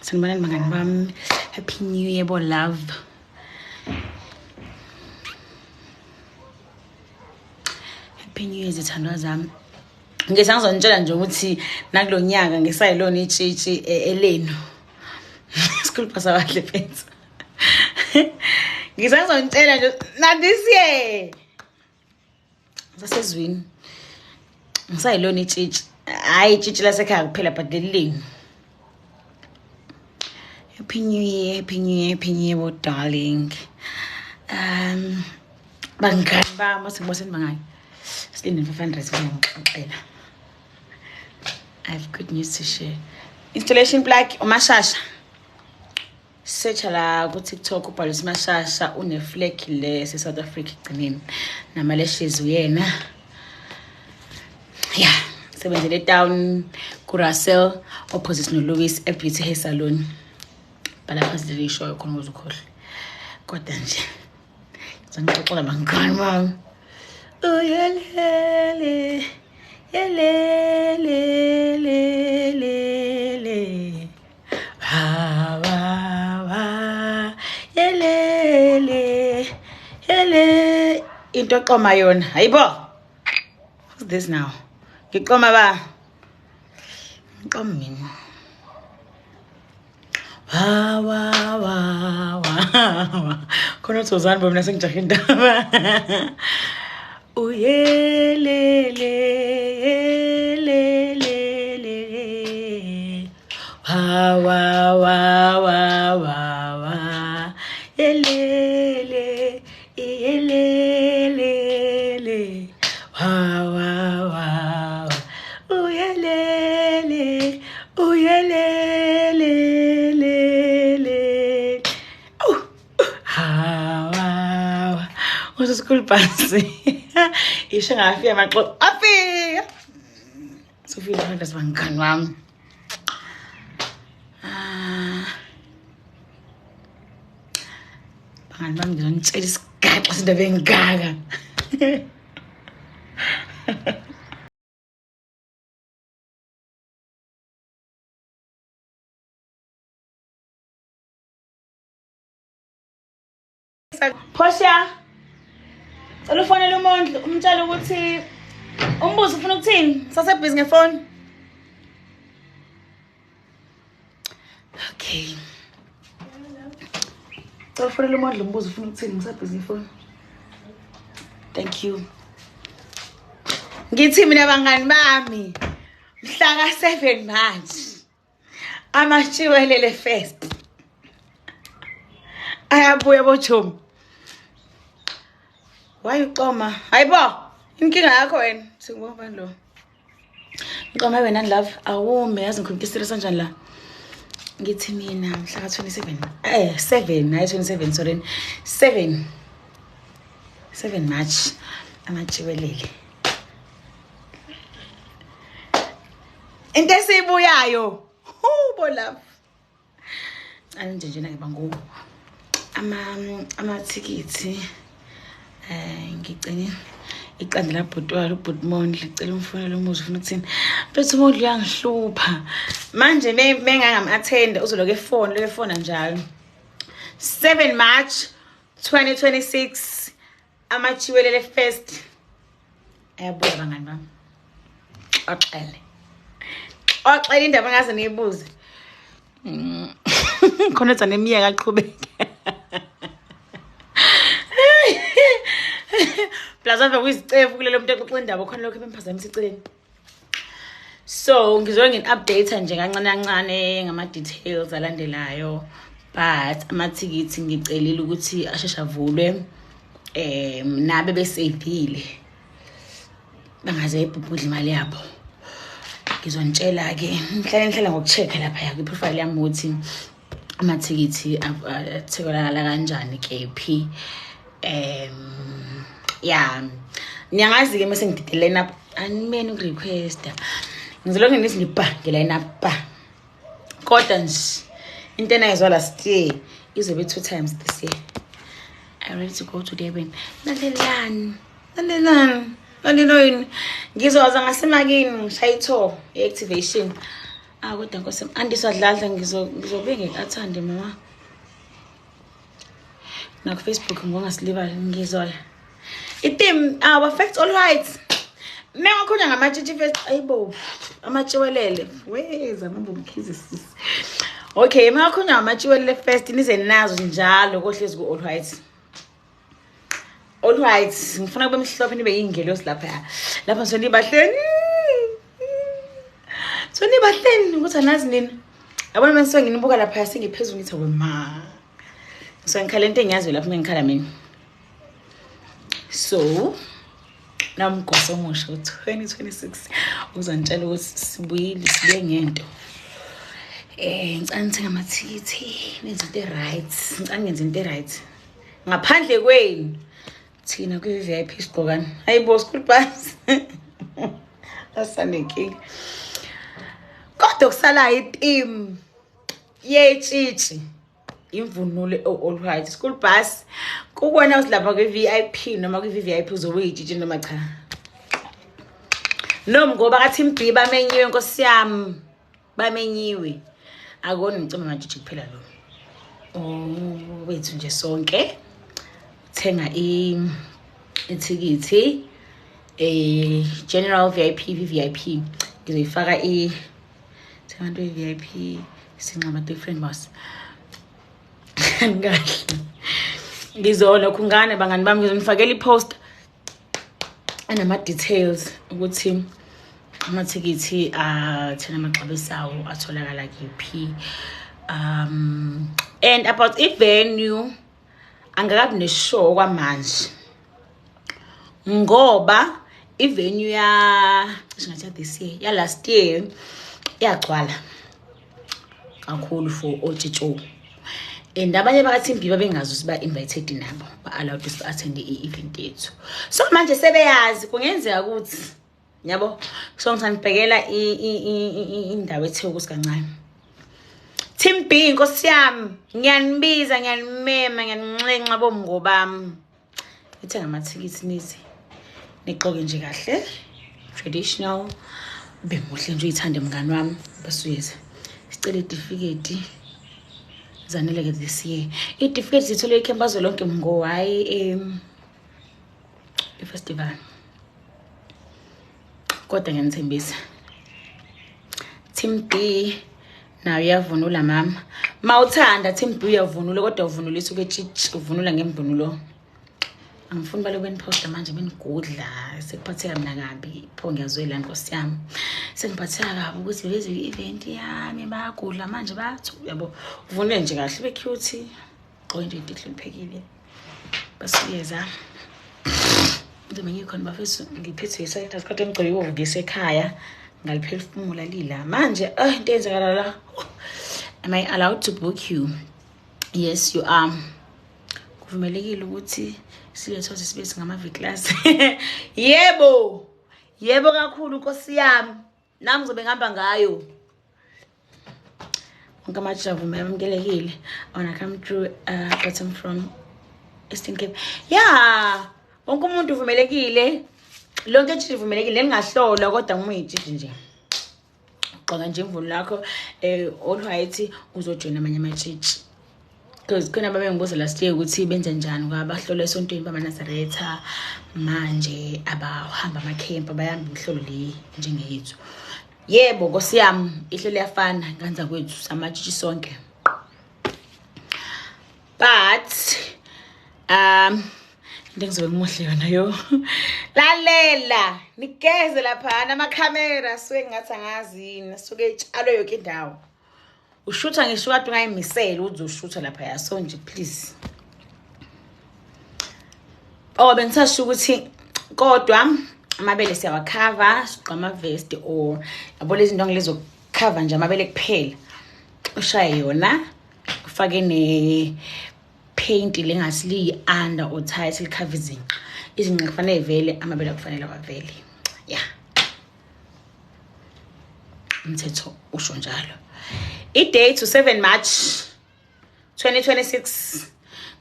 Sanibonani bangani bami, happy new year bo love. Happy new year zithandwa zami. Ngisangizonitshela nje ukuthi nakulonyaka ngisayilona itshitshi elenu. School pass abahle fence. Ngisangizonitshela nje na this year. Sasezwini. Ngisayilona itshitshi. Hayi itshitshi lasekhaya kuphela but lelenu. Happy New Year, Happy New Year, Happy New Year, oh darling. Bangani bami sengiboseni bangayi. Silinde 500 ngiyangixoxela. I have good news to share. Installation plug umashasha. Search la ku TikTok ubhala usimashasha une flag le South Africa igcineni nama lashes uyena. Yeah, sebenzele town ku Russell opposite no Louis Beauty Hair Salon. Bala phasi le show khona uzukhohle. Kodwa nje ngizongixoxela bangani bami. Uyelele yelele ha wa yelele into eqoma yona hayibo. What's this now? Ngiqoma ba ngiqoma mina. Wa khona uthozani bomna sengijahe indaba. Uyelele wa yelele wa uyelele what's school pass? Isho ngafika maxoxo afika sofika abantu asibangani wami. Bangani bami ngizonitshela isigaxa sindaba engaka. Phosha ufonela uMondlo umtshela ukuthi umbuzo ufuna ukuthini sasebhizi ngefoni. Okay. Ufonela uMondlo umbuzo ufuna ukuthini ngisebhizi ngefoni. Thank you. Ngithi mina bangani bami mhla ka 7 March amashiwelele first. Ayabuya bochomi. Why uqoma? Hayibo, inkinga yakho wena. Singubani lo? Uqoma wena love, awume yazi ngikhuluma serious kanjani la. Ngithi mina mhla ka 27. 7, hayi 27 sorry. 7 7 March amajiwelele into esibuyayo bola anjenjena ngibangu amathikithi ngicela iqanda labhotwala ubhotmondli licela umfonela umuzi ufuna ukuthini mfethu umondli uyangihlupha manje mengangam-attenda uzoloku efona njalo 7 March 2026 amajiwelele first ayabuza bangani bami oxele indaba ngaze niyibuze khona etsa neminyaka aqhubeke plus ave kuyizicefu kulelo muntu exoxa indaba khona lokho ebemphazamisa eceleni so ngizoke ngin-update nje kancane kancane ngama-details alandelayo but amathikithi ngicelile ukuthi asheshe avulwe nabe beseyivile bangaze ibhubhudla imali yabo ngizonitshela-ke ngihlala ngoku-check-a lapha kwi-profile yami ukuthi amathikithi atholakala kanjani kephi niyangazi-ke mase ngidide line up animeni ukurequesta ngizolonge ngithi ngibhange line up kodwa nje into enayizwa last year izobe 2 times this year. I'm ready to go to Durban. Lalelani ngizoza ngasemakini ngishayitho i-activation kodwa nkosi andisadladla ngizobe ngikathande mama naku Facebook ngongasilibali ngizoya itim affect all rights mengakhona ngamatshitshi first ayibo amatshiwelele weza mambo mkhizi sisi okay mengakhona ngamatshiwelele first nize nazo njalo kohlezi ku all rights. All right, ngifuna kube mhlophe nibe yingelosi lapha sonibahleni ukuthi anazi nini yabona mase nginibuka lapha singiphezulu ngithi wema so ngikhala into engiyazi lapha ngikhala mina so namgoso omusha 2026 uzantshela ukuthi sibuye ngento ngicela ngithenga amathikithi nezinto right ngicela ngenze into right ngaphandle kwenu thina kwi-VIP sigqokana hayibo school bus asanenkinga kodwa kusala itim yetshitshi imvunulo all right school bus kukwena usilapha kwi-VIP noma kwi-VIP uzobe uyitshitshi noma cha noma ngoba kathi imbi bamenyiwe nkosi yami bamenyiwe akoni ngicoma amajiji kuphela lo wethu nje sonke thenga ithikithi general VIP VVIP ngizoyifaka thenga VIP sinqaba different boss ngahle ngizona khungane bangani bami ngizonifakela ipost anama details ukuthi amathikithi thina amaxabiso awo atholakala kephi and about venue angakabi neshow kwamanje ngoba ivenue singathi this year ya last year yagcwala kakhulu for otshicho and abanye bakathi imbiba bengazi ukuthi ba invited nabo ba allowed to attend i-event yethu so manje sebeyazi kungenzeka ukuthi yabo so ngisambhekela indawo ethe ukuthi kancane Team B nkosi yami ngiyanibiza ngiyanimema ngiyanincenxa bomngobami ngithenga amathikithi nize niqoke nje kahle traditional bemuhle nje uyithande mngani wami basuyeza sicela idifiketi zanele ke this year idifiketi zithole ikhembazo lonke mngo hayi festival kodwa ngiyanithembisa Team B nayo yavunula mama mawuthanda Team B uyavunula kodwa uvunulisa uketshitshi uvunula ngemvunulo angifuni balo beniposta manje benigudla sekuphatheka mina kabi pho ngiyazwela nkosi yami sengiphatheka kabi ukuthi lezi event yami bayagudla manje bathu yabo uvunule nje kahle be cute qoye nje idihlo liphekile basiyeza ndoba ngikhona bafethu ngiphethe isayitha isikhathi engigcwele ukuvukisa ekhaya ngaliphefumula lila manje into enzakala la am I allowed to book you? Yes you are kuvumelekile ukuthi silethoze sibe singama-V class. Yebo kakhulu Nkosi yami. Nami ngizobe ngihamba ngayo. Wonke amajija amukelekile. I wanna come through but I'm from Eastern Cape. Yeah, wonke umuntu uvumelekile. Lonke ejiji uvumelekile lingahlolwa kodwa ngumuyijiji nje. Uqoka nje imvulo lakho all white uzojoina amanye amajiji. Because khona babengibuza last year ukuthi benze njani ngabahlola esontweni bamaNazaretha manje abahamba amakhempa bayamba imhlolo le njengeyethu. Yebo Nkosi yami ihlelo liyafana nganza kwethu samajiji sonke. But into engizobe ngimuhle yona yo. Lalela nigeze lapha namakhamera suke ngathi angazini suke etshalo yonke indawo. Ushutha ngisho kade ungayimisela uzoshutha lapha yaso nje please. Bengisasho ukuthi kodwa amabele siyawakhava siqama vest or yabo lezi zinto ngilezo cover nje amabele kuphela. Ushaye yona ufake ne paint lengasili under or tight likhava izinqa. Izinqa kufanele vele amabele kufanele awavele. Yeah. Umthetho usho njalo. I-date to 7 March 2026.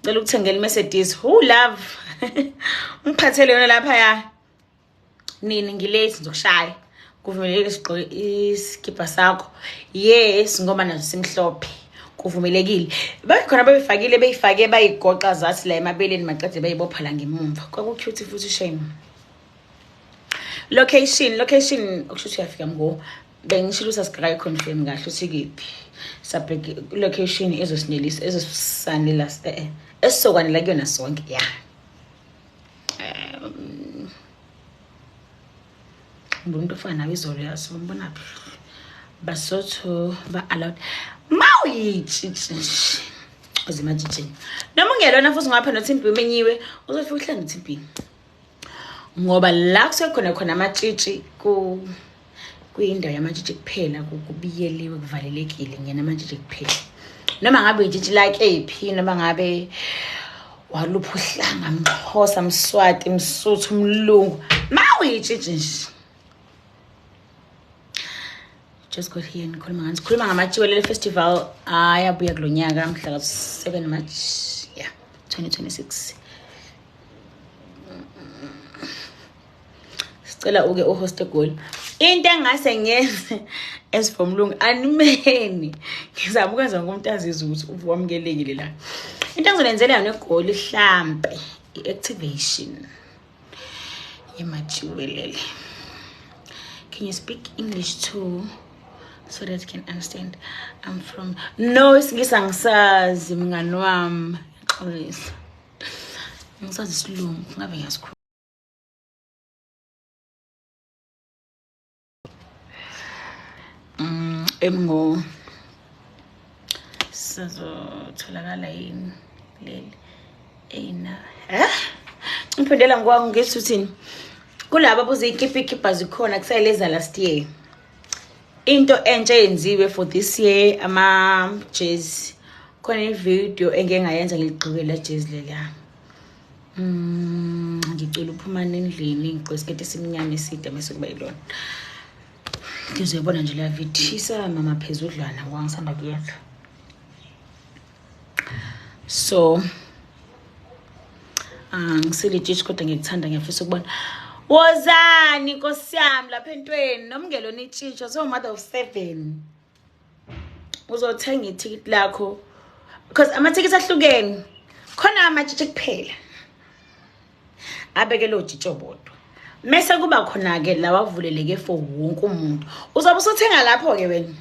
Ngicela ukuthengela iMercedes. Who love? Ungiphathele yona lapha ya. Nini ngilate ngizokushaya. Kuvumelekile sigqoke iskipa sakho. Yes, ngoba nazo simhlophe. Kuvumelekile. Bakhona beyifake bayigoqa zathi la emabeleni maqede bayibopha la ngemumva. Kwaku cute futhi shame. Location ukusho uyafika ngo bengishilo subscribe confirm kahle uthi kephi. Subject location ezosinelisa ezosanela esokwanela kuyona sonke yeah. Umuntu ofana nawe izolo yaso umbona phi. Basotho ba allowed. Mawuyitshitshi. Ozimajijini. Noma ungelona futhi ngapha noThimbi umenyiwe uzofika uhlanga uThimbi. Ngoba la kusekhona amatshitshi kuyindawo yamajiji kuphela kubiyeliwe kuvalelekile ngena amajiji kuphela. Noma ngabe ijiji like ephi noma ngabe walupha uhlanga mXhosa Mswati Msuthu Mlungu mawuyitshitshi nje. Just got here ngikhuluma ngamajiwelele festival ayabuya kulonyaka mhla ka 7 March yeah 2026. Sicela uke uhost goal. Into engase ngenze as for Mlungu animeni ngizama ukwenza ngomuntu azizwe ukuthi uwamukelekile la. Into engizolenzela yona egoli hlambe iactivation yemajiwelele. Can you speak English too so that you can understand? I'm from no isingisa ngisazi mngani wami xolisa. Ngisazi isilungu ngabe ngiyasikhuluma. Emngo sizotholakala yini leli ena ngiphendela ngwangu ngithi uthini kulabo abuzikhipha zikhona kusayeleza last year into entsha yenziwe for this year ama jazz khona ivideo engengayenza ngiligqibela jazz lela ngicela uphumana endlini ngiqosikete siminyane eside bese kuba yilona. Ngizobona nje la vidisa mama phezudlwana ngisanda kuyenza. So ngisile jiji kodwa ngikuthanda ngiyafisa ukubona wozani Nkosi yami lapha entweni nomngelona itshitsho so mother of 7 uzothenga ithikithi lakho because ama-tickets ahlukene khona amajiji kuphela abeke lo jitsho bodwa mase kuba khona ke la wavuleleke for wonke umuntu uzobe usuthenga lapho ke wena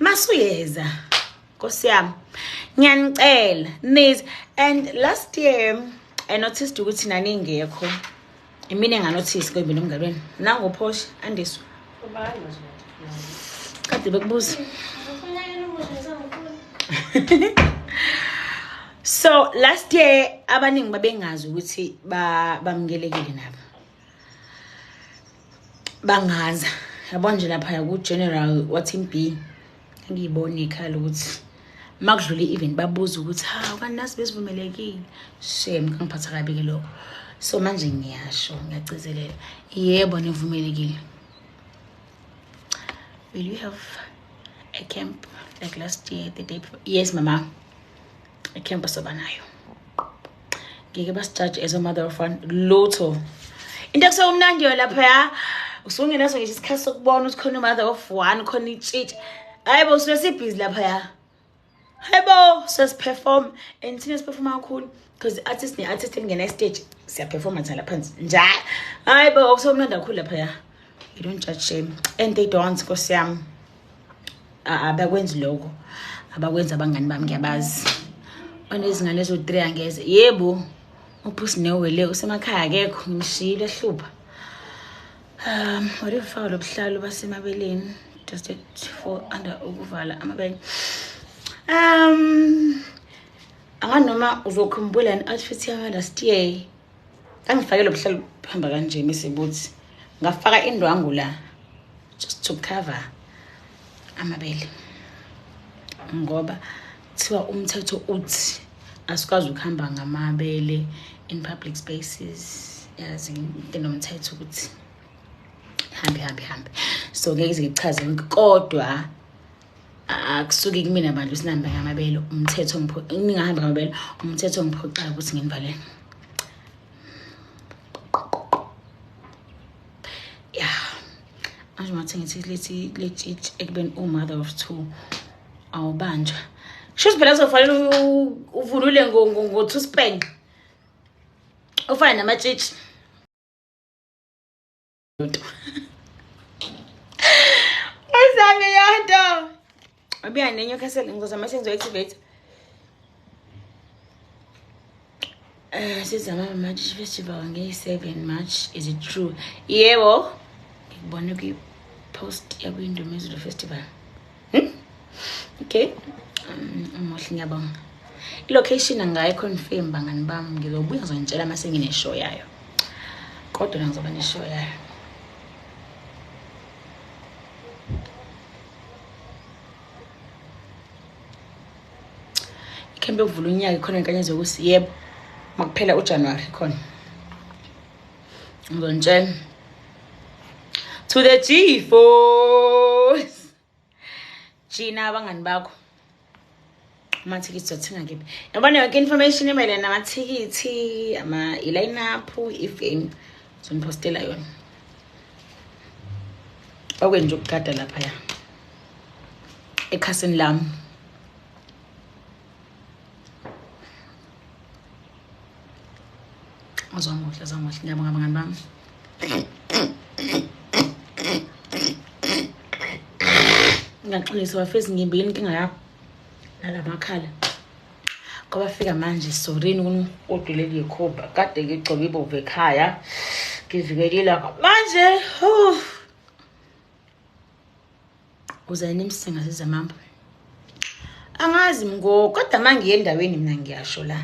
masuyeza Nkosi yami ngiyanicela nice. And last year I noticed ukuthi nani ingekho imini nganotice ke mina umngalweni nangu Phosha Andiswa kade bekubuza. So last year abaningi babengazi ukuthi bamkelekile nabo bangaza yabona nje lapha ku general wathi imbi ngiyibona ikhala ukuthi makudlule even babuza ukuthi ha kanti nasi besivumelekile shame kangiphatha kabi ke lokho. So manje ngiyasho ngiyagcizelela yebo nivumelekile. Will you have a camp like last year the day before? Yes mama, a camp asobanayo. Ngeke basijudge as a mother of one lotho. Into kusewumnandi yo lapha ya usungenaso ngisho isikhathi sokubona ukuthi khona mother of one khona itshitshi. Hayibo usibhizi lapha ya. Hayibo sesiperform and thina siperform kakhulu because artist ngene stage siya perform njalo phansi njalo. Hayibo kusewumnandi kakhulu lapha ya. You don't judge shame and they don't Nkosi yami. Abakwenzi lokho. Abakwenza abangani bami ngiyabazi. Onezingane ezo3 angeze. Yebo. Uphusi newele usemakhaya akekho ngimshila ehlupha. Walifaka lobuhlalo basemabeleni just for under ukuvala amabele. Anganoma uzokhumbula an outfit yami last year. Angifake lobuhlalo phamba kanje mesibuthi. Ngafaka indwangu la just to cover amabele. Ngoba thiwa umthetho uthi asikwazi ukuhamba ngamabele in public spaces. Yazi into nomthetho ukuthi hambe. So ngeke ngichaze kodwa akusuki kumina abantu sinamba ngamabele umthetho ngingahamba ngamabele umthetho ngiphoqa ukuthi nginivale. Manje ngathi ngithi lethi ekubeni mother of 2 awubanjwa. Shothi phela sofanele uvunule ngo2 spank. Ufana namatshitshi. Ayizame yanto. Abiya nenyo castle ngizozama senzo activate. Sizama March festival nge7 March, is it true? Yebo. Ngibone ku post ya kwindumezulu festival. Okay. Umuhle ngiyabonga. Ilocation angayi confirm bangani bami ngizobuya ngizonitshela mase ngine show yayo. Kodwa ngizoba ne show yayo. Ikembe ukuvula unyaka khona inkanyezi yokusi yebo makuphela uJanuary khona. Ngizonitshela to the G4 Gina abangani bakho amathikithi othenga kephi yabona yonke information emayelana namathikithi line up ifame zonipostela yona okwenje ukugada lapha ya ekhasini lami azamuhle ngiyabonga abangani bami. Ngaxolisa wafezi ngimbili inkinga yakho nalamakhala ngoba fika manje sorini udulele ikhoba kade ngigcoba ibove ekhaya ngivikelile manje uzayini imsinga sezamamba angazi ngo kodwa manje endaweni mina ngiyasho la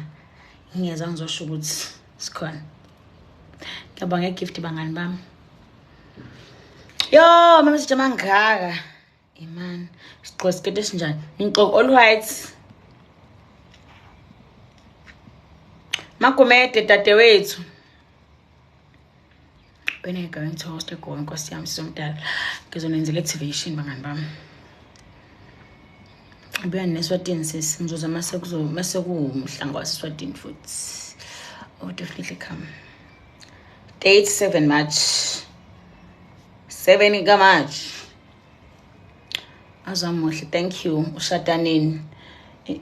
ngiyeza ngizosho ukuthi sikhona ngiyabonga gift bangani bami yo mama sijama ngaka Iman, sigqoka isiketi esinjani? Ngigqoka all white. Magumede dadewethu. When I going to host a go Nkosi yami somdala. Ngizonenzela activation bangani bami. Abuya neSwatini sis ngizozama masekuumhlango waseSwatini futhi. Oh definitely come. Date 7 March. 7 March. Azamuhle, thank you. Ushadanini.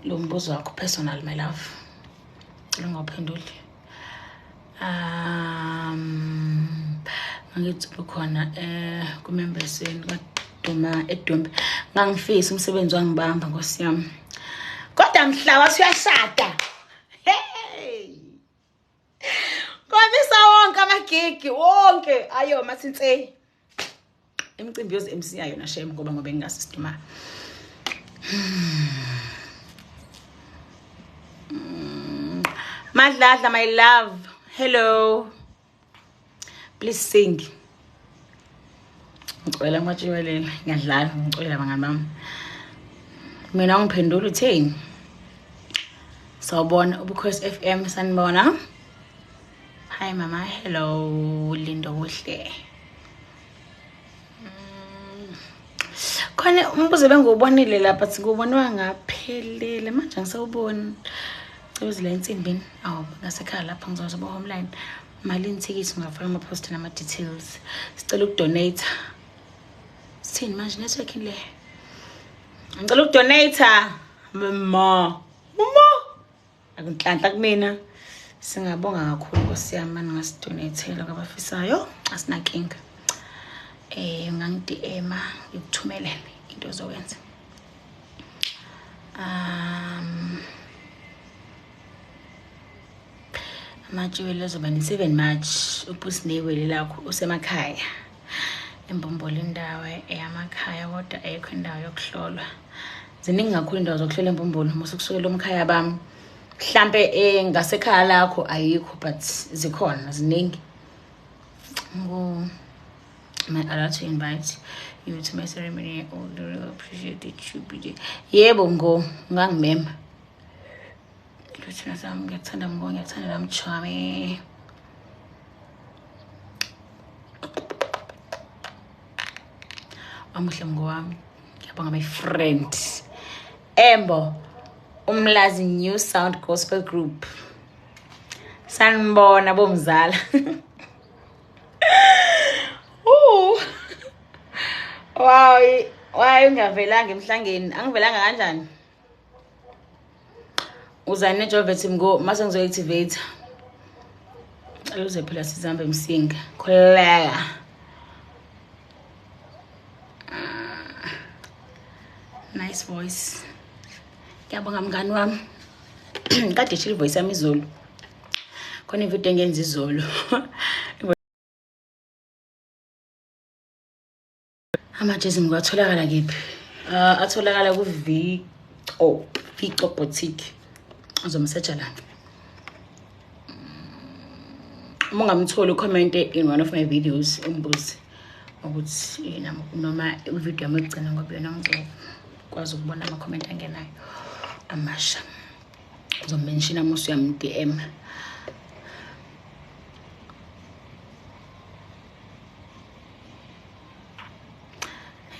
Lo mbuzo wakho personal my love. Ngingaphenduli. Ngithi bukhona ku membersini kaDuma eDumbe. Ngangifisa umsebenzi wangibamba Nkosi yami. Kodwa mhla usuyashada. Hey. Komisa wonke amagigi wonke ayo masintse. Imicimbi yoze MC yayo na shame ngoba ngingasistima. Madladla my love. Hello. Please sing. Ngicela matshiwelela ngiyadlala ngicela bangani bami. mina ngiphendula uthini. Sawubona uBukhosi FM sanibona. Hi mama, hello Lindo kuhle. Khona umbuzo bengiwubonile lapha ngubonwa ngaphelele manje ngisawubona. Cebuzile insimbini. Awu ngasekhaya lapha ngizoba homeline. Malini ticket ngafaka ama post nama details. Sicela ukudonate. Sithini manje network le? Ngicela ukudonate mama. Akunhlanhla kumina. Singabonga kakhulu Nkosi yami manje ngasidonatela kwabafisayo. Asinankinga. Ungangidm ngikuthumelele into ozokwenza. Amatshiwele azoba ni 7 March uPusinewele lakho usemakhaya. Embombolo indawo eyamakhaya kodwa ayikho indawo yokuhlolwa. Ziningi kakhulu indawo zokuhlola embombolo musukusukela umkhaya bami. Mhlambe ngasekhaya lakho ayikho but zikhona ziningi. I'd like to invite you to my ceremony. I would really appreciate that you be there. Yebo ngangimema. Ngithi nasami ngiyathanda ngiyathanda namchami. Amuhle ngowami. Ngiyabonga my friend. Embo Umlazi New Sound Gospel Group. Sanibona bomzala. Why ungavelanga emhlangeni? Angivelanga kanjani? Uzane Jovet mgo mase ngizoactivate. Aluze phela sizambe msinga. Khuleka. Nice voice. Ngiyabonga mngani wami. Kade shili voice yami izolo. Khona ivideo engenza izolo. Amajezi ngiwatholakala kephi? Atholakala ku Vico Boutique. Uzomsearcha la. Uma ungamtholi ucomment in one of my videos umbuze ukuthi noma ivideo yami egcina ngoba yena ngizokwazi ukubona ama comment angenayo amasha. Uzomention amusu yami DM.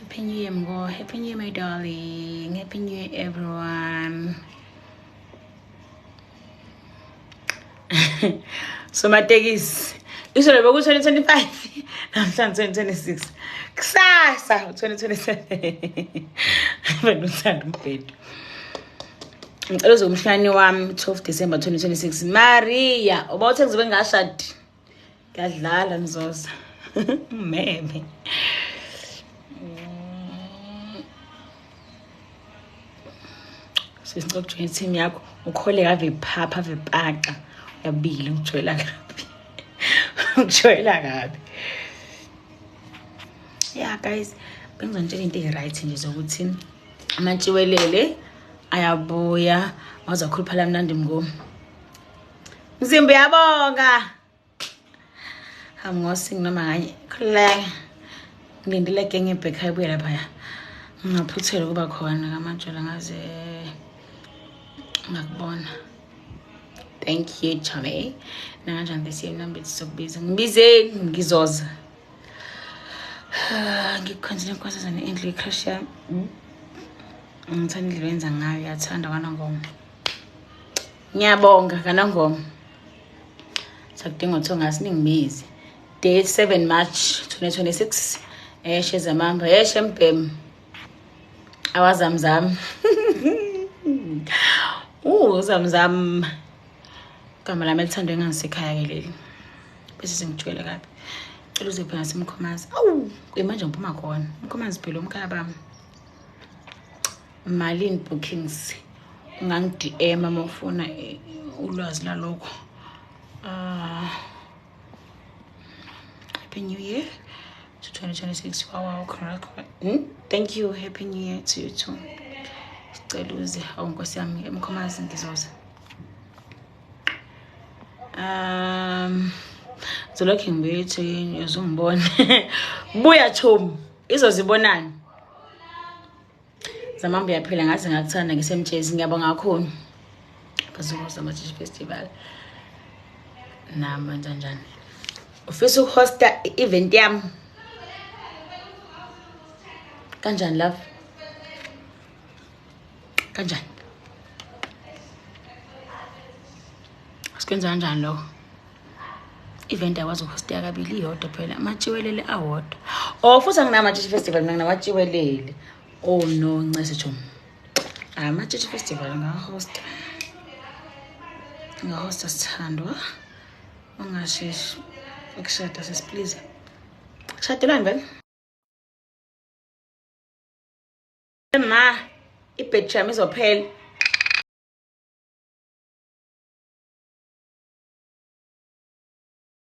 Happy New Year, Mgo. Happy New Year, my darling. Happy New Year, everyone. So my tekis. Isolo boku 2025. Namhlanje 2026. Kusasa 2027. Benuthanda umbhedo. Ngicela uzomhlani wami 12 December 2026. Maria, ubawuthe ngizobe ngashadi. Ngadlala nizoza. Meme. Sisicela ukujoin team yakho ukhole ave phapha ave paqa yabili ujoyela kabi ujoyela kabi. Yeah guys, bengizonitshela into right nje zokuthi amantshiwelele ayabuya wazakhuluphala mnandi mngomo. Mzimba yabonga. Hamngosing noma kanye khuleka. Ngilindile genge back ayibuye lapha ya. Ngaphuthela kuba khona kaMantshela ngaze ngakubona. Thank you Chame. Nanjani desiye number sokubiza. Ngibize ngizoza. Ngikontinue kwasasa neendle crush yami. Ngithanda indlela ngayo yathanda kanangoma. Ngiyabonga kanangoma. Sakudinga ukuthi ngasiningimizi. Date 7 March 2026. Eshe zamamba eshe mpem. Awazamzam. Zamzam. Igama lami elithandwe ngangisekhaya ke leli. Bese sengijwayele kabi. Cela uziphe ngasemkhomazi. Awu, manje ngiphuma khona. Umkhomazi phela umkhaya bami. Malini bookings. Ungangidm uma ufuna ulwazi lalokho. Happy New Year to 2026. Wow, correct. Thank you. Happy New Year to you too. Sicela uze awunkosi yami emkhomazi ngizoza. Zolokhu ngibethi uzungibona. Buya Tom, izozibonani. Zamambe yaphila ngathi ngakuthanda ngisemtshezi. Ngiyabonga kakhulu. Bazohosta ama-Jewish Festival. Nama njani. Ufisa ukuhosta i-event yami? Kanjani love? Kanjani? Sikwenza kanjani lo? Event akwazi ukuhosta kabili iyodwa phela. Amachiwelele awodwa. Oh futhi anginama-Jewish Festival mina nginamachiwelele. Oh no, ncese Jom. Ama-Jewish Festival ngahosta. Ngahosta sithandwa. Ungashishi. Ukushada sis please. Shadelani vele? Ma, ibhetri yami izophela.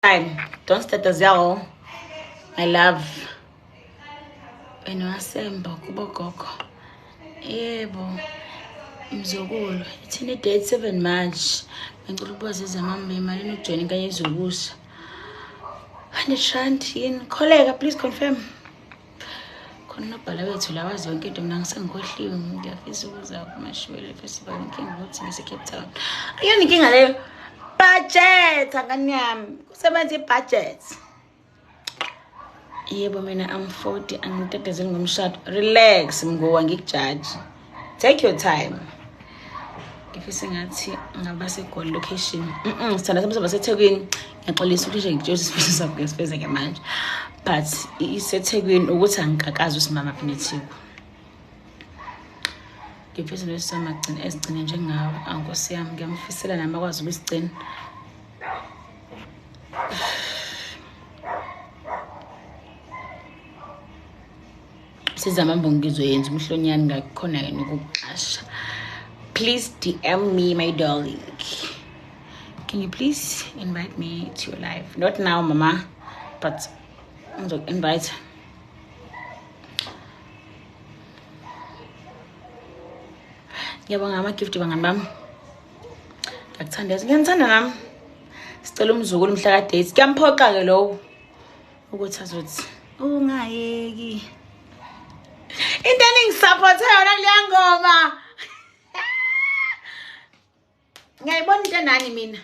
Time. Don't start as y'all. My love. Wena wasemba kubo gogo. Yebo. Mzukulu. Ithini date 7 March. Ngicela ukubaza izamama imali nojoin kanye izokusha. 100 rand yini? Kholeka please confirm. Khona nobhala wethu la wazi yonke into mina ngisengikhohliwe ngiyafisa ukuza kumashwele festival inkinga ukuthi ngise Cape Town. Ayona inkinga leyo. Budget angani yami. Kusebenza ibudget. Yebo mina I'm 40 angitetezeli ngomshado. Relax mngowa ngikujudge. Take your time. Ngifisa ngathi ngaba se-Gold location. Sithanda semsaba seThekwini. Ngiyaxolisa ukuthi ngijose isifiso sakho ngesifeze ke manje. But iseThekwini ukuthi angikakazi usimama Phinethiwe. Ngifisa nesamagcina ezigcine njengawe ankosi yami ngiyamfisela nami akwazi ukusigcina. Sizamamba ngizoyenza umhlonyani ngakhona yena ukuqasha. Please DM me, my darling. Can you please invite me to your life? Not now, Mama, but invite. Ngiyabonga ama-gift bangani bami. Ngiyakuthanda nami. Sicela umzukulu mhla ka-date. Kuyamphoqa ke lowo ukuthi azothi ungayeki. Into eningisupport yona kuleya ngoma. Ngiyayibona into nani mina.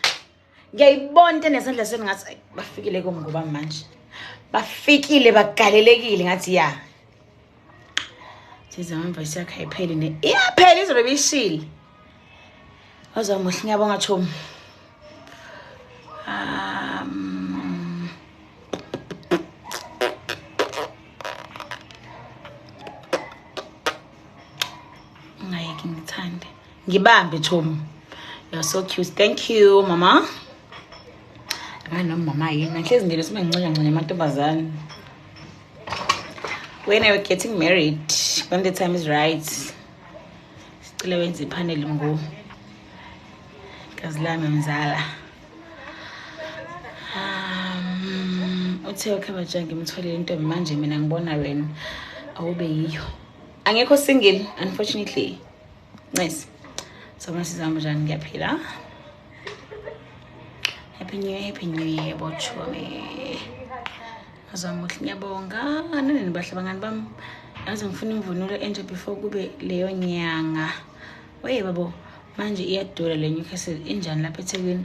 Ngiyayibona into nesandla senu ngathi bafikile komngoba manje. Bafikile bagalelekile ngathi ya. Sizamva isakha ipheli ne. Iyaphela izobe bishile. Wazomuhle ngiyabonga Chomi. Ngayeki ngithande. Ngibambe Chomi. You're so cute. Thank you, Mama. I know Mama yini. Ngihlezi ngile simengincane amantombazane. When I was getting married, when the time is right, sicela wenze ipanel ngo Kazilami Mzala. Uthe ukhabaja ngimtholile intombi manje mina ngibona wena awube yiyo. Angekho single unfortunately. Nice. So masizama njani ngiyaphila. Happy New Year bochomi. Azamuhle ngiyabonga. Nani bahle bangani bami. Yazi ngifuna imvunulo enje before kube leyo nyanga. Wey babo manje iyadura le Newcastle injani lapha eThekwini.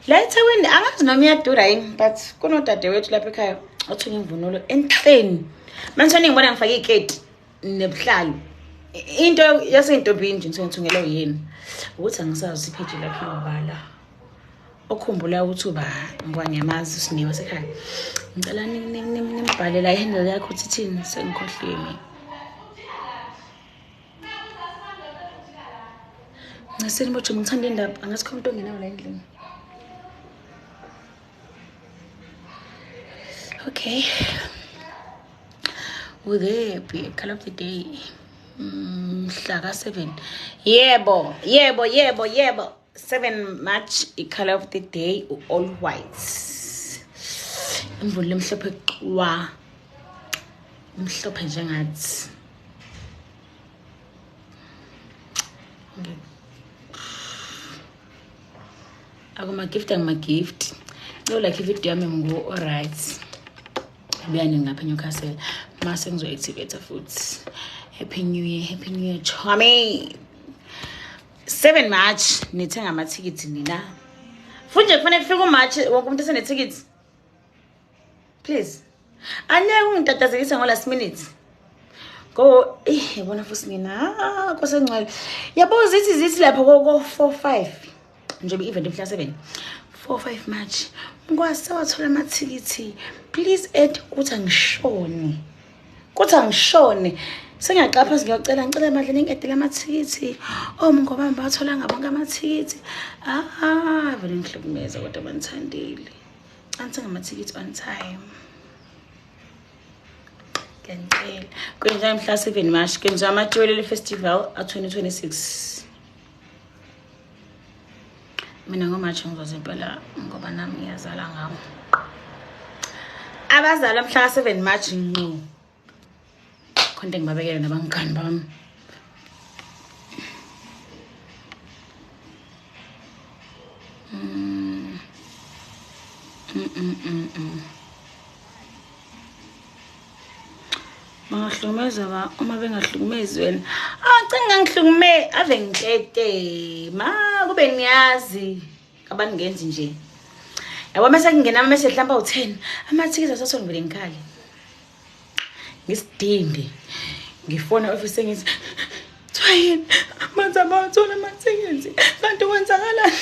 La eThekwini angazi noma iyadura yini but kunodade wethu lapha ekhaya othunya imvunulo enhleni. Manje ngibona ngifake iketi nebuhlalo. Into yasentombi nje ngithungela uyini. Ukuthi angisazi ipage lapha ngibala. Okhumbula ukuthi uba ngwanyamazi usiniwe sekhaya. Ngicela nimbhalela ihandle yakho ukuthi thini sengikhohliwe mina. Ngaseni bojo ngithanda indaba angasikho umuntu ongenayo la endlini. Okay. Will there be a color of the day? Mhla ka-7. Yebo. 7 March, a color of the day, all white. Imvula emhlophe qwa. Mhlophe njengathi. Angima-gift. No like i-video yami ngu alright. Buyani ngapha Newcastle. Mase ngizo-activate futhi. Happy New Year, Tommy. 7 March, nithenga ama-tickets nina. Funje kufanele kufike uMarch wonke umuntu esene-tickets. Please. Angeke ungitatazekise ngo-last minute. Go, yabona futhi mina, kosengcwele. Yabo zithi lapho ko 4-5. Njengoba i-event mhla 7. 4-5 March. Ngikwazi wathola ama-tickets. Please add ukuthi angishone. Kuthi angishone. Sengiyaqapha ngicela emadleni ngedela ama-tickets. Ngoba bathola ngabonke ama-tickets. Vele ngihlukumeza kodwa bangithandile. Angithenga ama-tickets on time. Ngiyacela. Kwenza mhla 7 March, kwenza ama-Jewelry Festival a-2026. Mina ngoMarch ngizoze impela ngoba nami ngiyazala ngawo. Abazalwa mhla 7 March ngqo. Konke ngibabekele nabangani bami. Bangahlukumeza ba uma bengahlukumezi wena. Cinga ngihlukume ave ngitete. Kube niyazi abantu ngenzi nje. Yabo mase kungena mase mhlamba u10. Ama-tickets asathola ngivele ngikhali. Ngisidinde. Ngifona office ngithi Twayini manje abathola ama-tickets. Kanti kwenzakalani?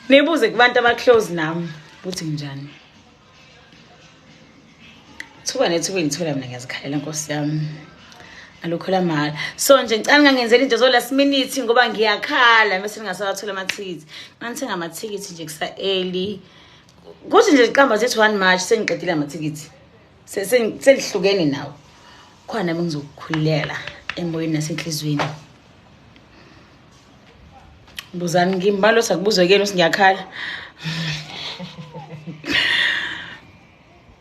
Nibuze kubantu abaclose nami ukuthi njani. Thuba nethuba ngithola mina ngiyazikhalela Nkosi yami. Alukhola mali. So nje ngicela ngangenzela into zo last minute ngoba ngiyakhala bese ngingasawathola ama-tickets. Ngithenga ama-tickets nje kusa early. Kuthi nje iqamba zethi 1 March sengiqedile ama-tickets. Sengihlukene nawo. Khona nami ngizokukhulela emoyeni nasenhlizweni. Buzani ngimbalo sakubuzwe kene usingiyakhala.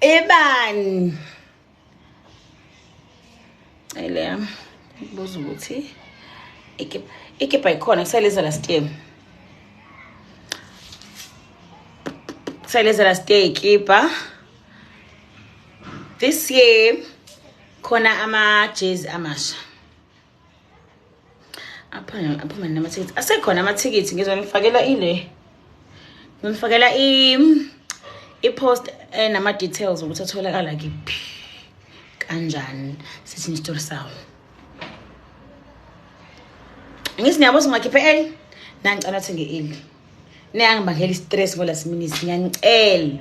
Ebani. Ele buza ukuthi ikipa ikhona kusaleza last year. Kusaleza last year ikipa. This year khona ama-jersey amasha. Aphuma nama-tickets. Asekhona ama-tickets ngizonifakela ile. Ngizonifakela i-post nama-details ukuthi atholakala kiphi. Kanjani sithi isitori sawo. Ngisiyabo singakhiphe eli nangicela athenge eli. Niyangibangela i-stress ngoba last minute ngiyangicela.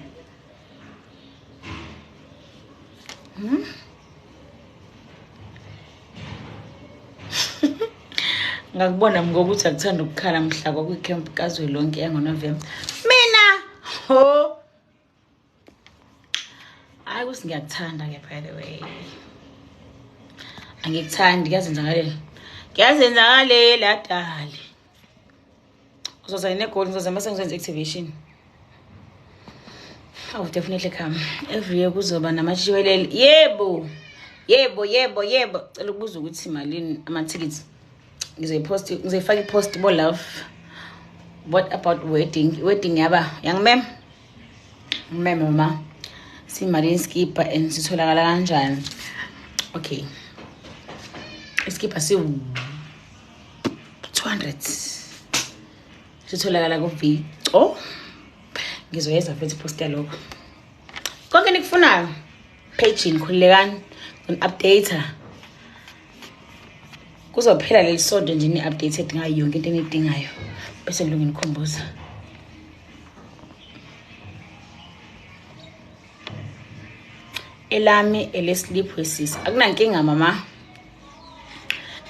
Ngakubona ngokuthi akuthanda ukukhala mhla kwicamp kaZwelonke yangoNovember. Mina ho hayi ukuthi ngiyakuthanda ke by the way. Angikuthandi kuyazenzakalele. Kuyazenzakalele adali. Uzoza negoli ngizoza mase ngizenza activation. Oh definitely come. Every year kuzoba nama-jewelry. Yebo. Cela ukubuza ukuthi malini ama-tickets. Ngizoyifaka i-post bo love. What about wedding? Wedding yaba young mama. Simali skipper and sitholakala kanjani? Okay. Iskipper si 200. Sitholakala ku Vito. Ngizoyenza futhi post yalokho. Konke nikufunayo page khulekani un-updater. Kuzophela leli sonto nje ni-updated ngayo yonke into enidingayo bese ngilunge nikhomboza. Elami ele-sleep wesisi akunankinga mama.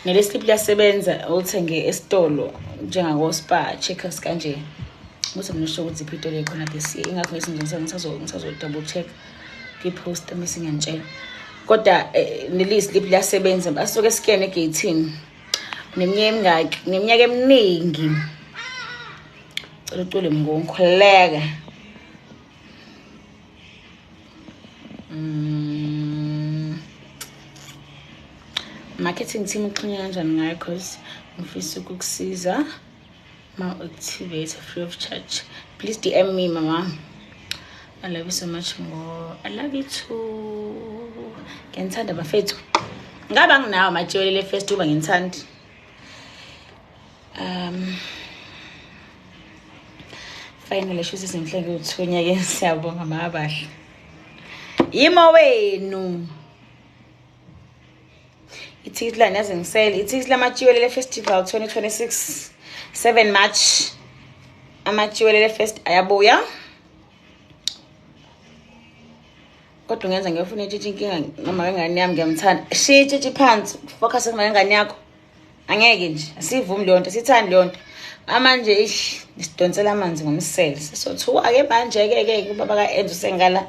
Nele-sleep liyasebenza uthenge esitolo njengako Spa Checkers kanje. Musa mnisho ukuthi iphito le khona this year ingakho ngisazo double check ki-post mase ngiyantshela. Kodwa nele-sleep liyasebenza basuke scan egate-ini. Neminyaka eminingi. Cela ucule ngongikholeka. Marketing team uxhunywe kanjani ngayo cause ngifisa ukukusiza ma activate free of charge. Please DM me mama. I love you so much more. I love you too. Ngiyithanda bafethu. Ngaba nginawo amajwelele first uba ngiyithanda. Finally shuthi simhleke uthunya ke siyabonga mabahle. Yimo wenu. Ithikithi la naze ngisele. Ithikithi lamajwelele festival 2026 7 March. Amajwelele fest ayabuya. Kodwa ngenza ngiyofuna itshitshi inkinga noma ngengane yami ngiyamthanda. Shiya itshitshi phansi focus ngengane yakho. Angeke nje asivumi leyo nto sithanda leyo nto. Manje isidonsela amanzi ngomsele. Sisothuka ke manje ke ubaba kaEnzo sengala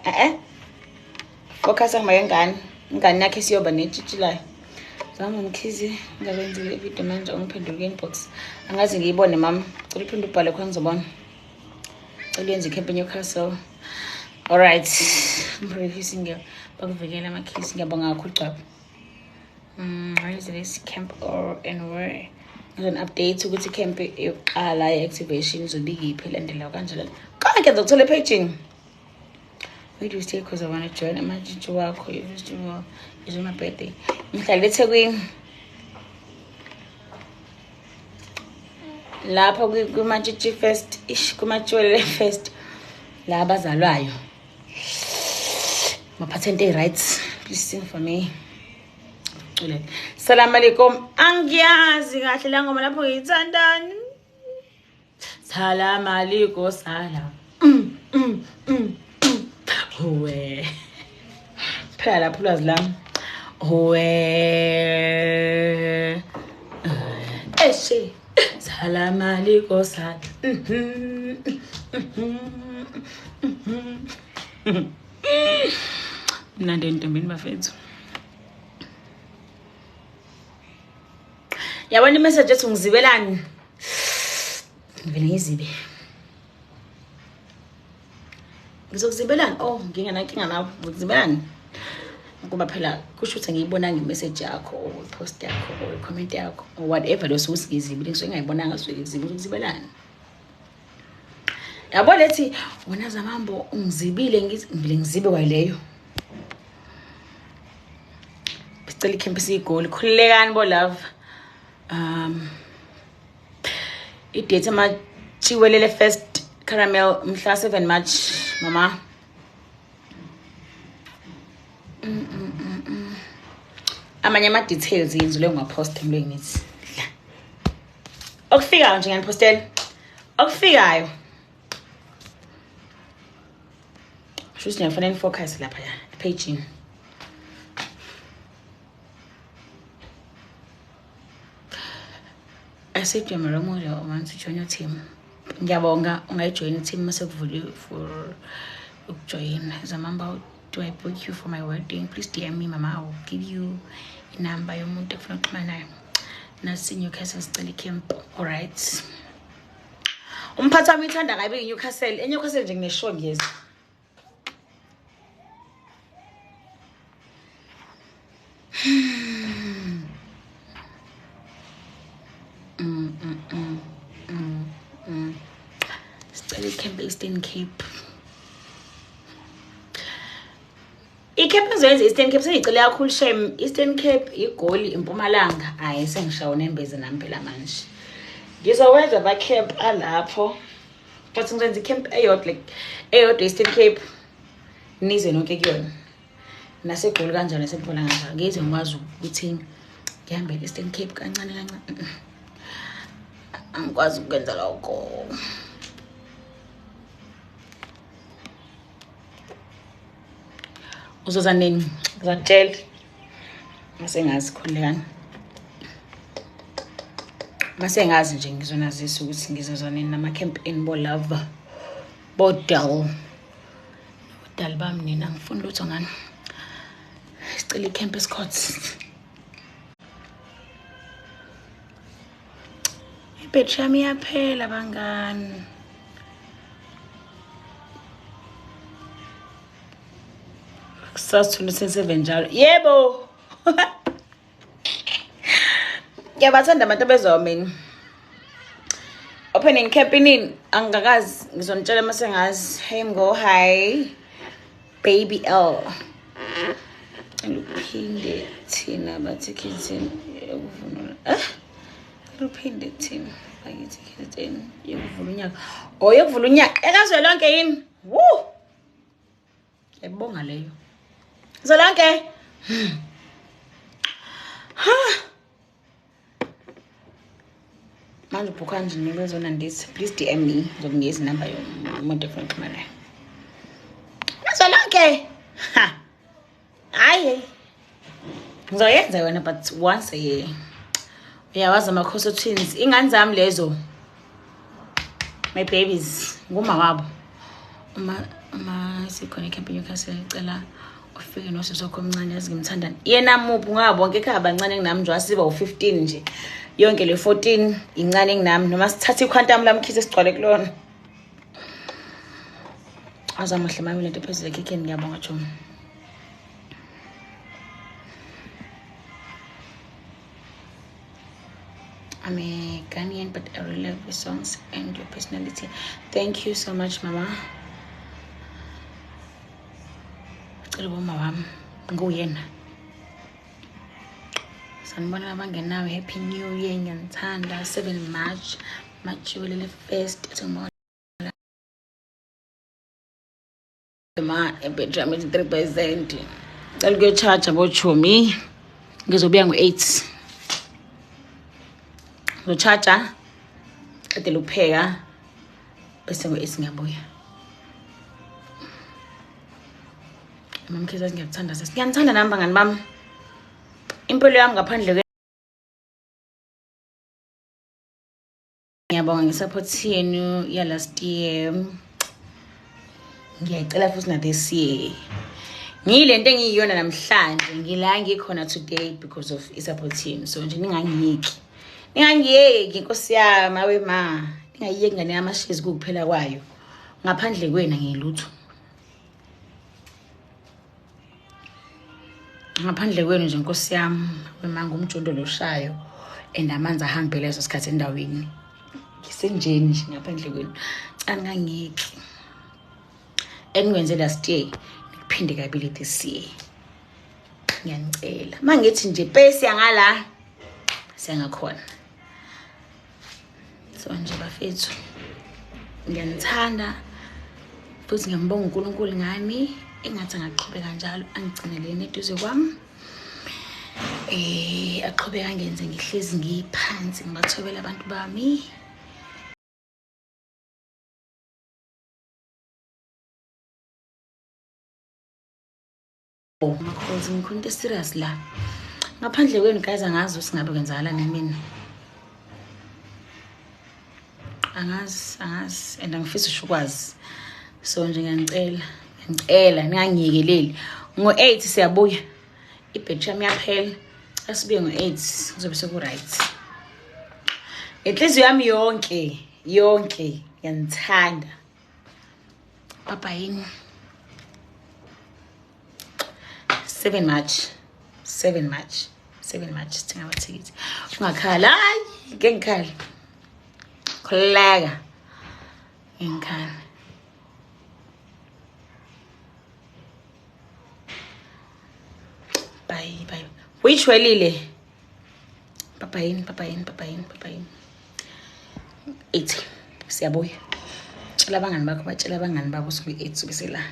focus ngengane. Ingane yakhe siyoba netshitshi layo. Zama mkhizi ngabenzile video manje ungiphendule inbox. Angazi ngiyibone mama. Cela uphinde ubhale khona ngizobona. Cela yenze iCamp Newcastle. All right. Mprefising bakuvikela amakhisi ngiyabonga kakhulu Gcwaba. Where is this camp or and where? There's an update ukuthi camp yokuqala activation izobika iphi landela kanjalo. Konke ngizokuthola paging. Where do you stay because I want to join amajiji wakho festival is my birthday. Ngihlala eThekwini. Lapha kumajiji fest kumajwelele fest la abazalwayo. Maphathente rights. Please sing for me. Salam alaikum. Angiyazi kahle la ngoma lapho ngiyithandani. Salam alaikum salam. Howe. Phela lapho ulwazi lami. Howe. Eshe. Salam alaikum salam. Nande ntombini bafethu. Yabona imessage ethi ngizibelani. Ngivele ngizibe. Ngizokuzibelani. Oh, ngingenankinga nawe. Ngizibelani. Ngoba phela kusho ukuthi ngiyibona ngemessage yakho, post yakho, comment yakho, or whatever lo susigizibile ngisuke ngayibonanga suke ngizibelani. Yabo lethi wena zamambo ungizibile ngivele ngizibe kwaleyo. Bicela icampus igoli khulekani bo love. Idate amachiwelele first caramel mhla 7 March mama. Amanye ama details yenzile ungapost emlweni nithi. Okufikayo nje ngiyanipostela. Okufikayo. Shuthi ngiyafanele focus lapha ya paging. I said to Maramola, I want to join your team. Ngiyabonga ungayijoin team mase kuvuliwe for join. Zamamba, do I book you for my wedding? Please DM me mama. I will give you a number yomuntu efuna ukuxhumana naye. Nasi Newcastle sicela camp. All right. Umphathi wami ithanda kabi iNewcastle. eNewcastle nje ngineshow ngiyeza. Sicela iCamp Eastern Cape. iCamp ezoyenza Eastern Cape sengicela kakhulu shame. Eastern Cape igoli eMpumalanga. Hayi sengishawo nembeze nami phela manje. Ngizowenza ba camp alapho. But ngizenza iCamp eyodwa eyodwa Eastern Cape. Nize nonke kuyona. Nasegoli kanjalo eseMpumalanga kanjalo. Ngize ngikwazi ukuthi ngihambe Eastern Cape kancane kancane. Angikwazi ukwenza lokho. Uzoza nini? Ngizatshela. Masengazi khulekani. Masengazi nje ngizonazisa ukuthi ngizoza nini nama campaign bo love. Bodal. Bodal bami nina ngifuna lutho ngani. Sicela iCampus Courts. Ibhetri yami yaphela bangani. Kusasa 27 njalo. Yebo. Ngiyabathanda abantu abezayo mina. Opening campaign angakazi ngizonitshela masengazi. Hey mgo hi. Baby L. Luphinde thina bathi kitchen yokuvunula. Luphinde thina bakithi kitchen yokuvula unyaka. Oh, yokuvula unyaka. Ekazwelonke yini? Woo! Yabonga leyo. Zwelonke. Manje ubhukha nje nikezona ndisi. Please DM me. Ngizokunikeza inamba yomuntu efuna ukuxhumana naye. Zwelonke. Ha. Hayi. Ngizoyenza yona but once a year. Uyawazi ama-Khoso twins. Ingane zami lezo. My babies. Nguma wabo. Uma sikhona icampaign yokukhasela icela ufike nosisi wakho omncane yazi ngimthandani. Yena muphi ngabo bonke ekhaya abancane kunami nje wasiba u15 nje. Yonke le 14 incane kunami noma sithatha iquantum lamkhisi esigcwale kulona. Azamahle mami lento phezulu ekhikheni ngiyabonga Jomo. I'm a Ghanaian, but I really love your songs and your personality. Thank you so much, Mama. Sanibona abangenayo. Happy New Year. Ngiyanithanda. 7 March. Majulile first tomorrow. Ma ebedram 3%. Ngicela ukuyocharge abochomi. Ngizobuya ngo8. Ngicharger qedela ukupheka bese ngo8 ngiyabuya. Mama Khiza ngiyakuthanda sisi. Ngiyanithanda nami bangani bami. Impilo yami ngaphandle ngiyabonga ngesupport yenu ya last year. Ngiyacela futhi na this year. Ngilento engiyiyona namhlanje ngila ngikhona today because of isupport team. So nje ningangiyeki. Ningangiyeki Nkosi yami awe ma. Ningayiyeki ngane yamashizi kuphela kwayo. Ngaphandle kwena ngiyilutho. Ngaphandle kwenu nje Nkosi yami wema ngumjondo loshayo endamanzi ahambe leso sikhathi endaweni. Ngisenjeni nje ngaphandle kwenu. Angangiki. Engwenze last year ngiphinde kabili this year. Ngiyanicela. Mangithi nje base yangala sengakhona. So nje bafethu ngiyanithanda futhi ngiyambonga uNkulunkulu ngani engathi angaqhubeka njalo angigcineleni eduze kwami. Aqhubeka angenze ngihlezi ngiphansi ngibathobela abantu bami. Makhozi ngikhona serious la. Ngaphandle kwenu guys angazi usingabe kwenzakalani mina. Angazi and angifisa ukwazi. So nje ngicela ningangiyekeleli. Ngo8 siyabuya. Ibhetri yami yaphela. Asibuye ngo8 kuzobe seku right. Inhliziyo yami yonke yanithanda. Papa yini 7 March sithenga amathikithi. Ungakhala hayi ngengikhala. Khuleka. Ngikhala. Bye. Which welile? Papa yini. 8 siyabuya. Tshela abangani bakho batshela abangani babo sobe 8 sobe sela.